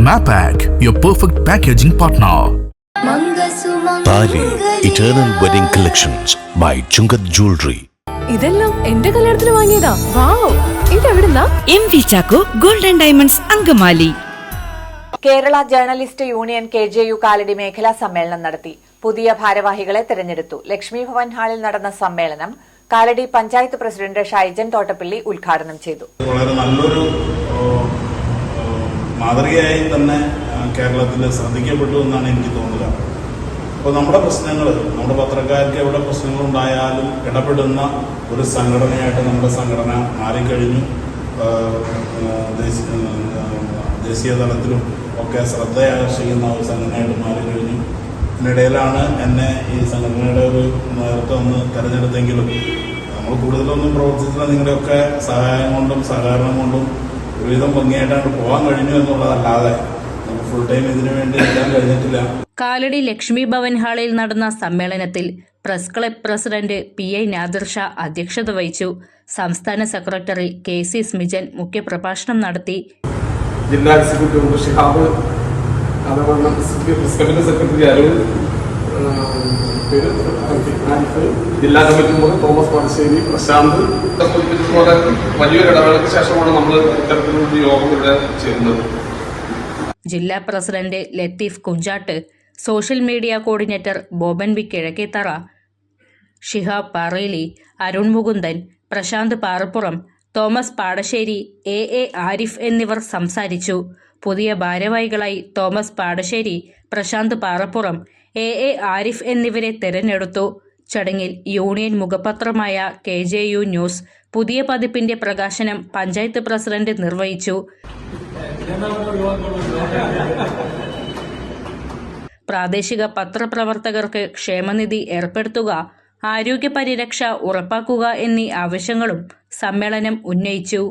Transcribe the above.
Mapak, your perfect packaging partner. Thali eternal wedding collections by Chungath jewellery. ഇതെല്ലാം എന്റെ കല്യാണത്തിന് വാങ്ങിയതാ. വാവ്, ഇതെവിടുന്നാ? MV Chacko golden diamonds Angamaly. Kerala journalist union KJU Kalady മേഖലാ സമ്മേളനം നടത്തി. പുതിയ ഭാരവാഹികളെ തെരഞ്ഞെടുത്തു. ലക്ഷ്മി ഭവൻ ഹാളിൽ നടന്ന സമ്മേളനം കാലടി പഞ്ചായത്ത് പ്രസിഡന്റ് ഷൈജൻ തോട്ടപ്പള്ളി ഉദ്ഘാടനം ചെയ്തു. വളരെ നല്ലൊരു മാതൃകയായി തന്നെ കേരളത്തിൽ ശ്രദ്ധിക്കപ്പെട്ടു എന്നാണ് എനിക്ക് തോന്നുക. അപ്പോൾ നമ്മുടെ പ്രശ്നങ്ങൾ, നമ്മുടെ പത്രക്കാർക്ക് എവിടെ പ്രശ്നങ്ങളുണ്ടായാലും ഇടപെടുന്ന ഒരു സംഘടനയായിട്ട് നമ്മുടെ സംഘടന മാറിക്കഴിഞ്ഞു. ദേശീയ തലത്തിലും ഒക്കെ ശ്രദ്ധയാകർഷിക്കുന്ന ഒരു സംഘടനയായിട്ട് മാറിക്കഴിഞ്ഞു. ഇതിനിടയിലാണ് എന്നെ ഈ സംഘടനയുടെ ഒരു നേതൃത്വം ഒന്ന് തെരഞ്ഞെടുത്തെങ്കിലും നമ്മൾ കൂടുതലൊന്നും പ്രവർത്തിച്ചില്ല. നിങ്ങളുടെയൊക്കെ സഹായം കൊണ്ടും സഹകരണം കൊണ്ടും ഒരുവിധം ഭംഗിയായിട്ടാണ് പോകാൻ കഴിഞ്ഞു എന്നുള്ളതല്ലാതെ നമുക്ക് ഫുൾ ടൈം ഇതിനു വേണ്ടി എത്താൻ കഴിഞ്ഞിട്ടില്ല. കാലടി ലക്ഷ്മി ഭവൻ ഹാളിൽ നടന്ന സമ്മേളനത്തിൽ press club president PI Nadir Shah അധ്യക്ഷത വഹിച്ചു. സംസ്ഥാന സെക്രട്ടറി KC സ്മിജൻ മുഖ്യപ്രഭാഷണം നടത്തി. ജില്ലാ എക്സിക്യൂട്ടീവ് ഷിഹാബ്, അതുപോലെ സെക്രട്ടറി അരുൺ, ജില്ലാ committee member Thomas Padasseri, Prashant പോലെ വലിയൊരു ഇടവേളയ്ക്ക് ശേഷമാണ് നമ്മൾ ഇത്തരത്തിലുള്ള യോഗം ഇവിടെ ചേരുന്നത്. ജില്ലാ president Latheef Kunchattu, social media coordinator Boban V Kizhakkethara, Shihab Pareli, Arun Mukundan, Prasanth Parappuram, Thomas Padasseri, AA Arif എന്നിവർ സംസാരിച്ചു. പുതിയ ഭാരവാഹികളായി തോമസ് പാടശ്ശേരി, പ്രശാന്ത് പാറപ്പുറം, AA ആരിഫ് എന്നിവരെ തെരഞ്ഞെടുത്തു. ചടങ്ങിൽ യൂണിയൻ മുഖപത്രമായ KJU ന്യൂസ് പുതിയ പതിപ്പിന്റെ പ്രകാശനം പഞ്ചായത്ത് പ്രസിഡന്റ് നിർവഹിച്ചു. പ്രാദേശിക പത്രപ്രവർത്തകർക്ക് ക്ഷേമനിധി ഏർപ്പെടുത്തുക, ആരോഗ്യ പരിരക്ഷ ഉറപ്പാക്കുക എന്നീ ആവശ്യങ്ങളും സമ്മേളനം ഉന്നയിച്ചു.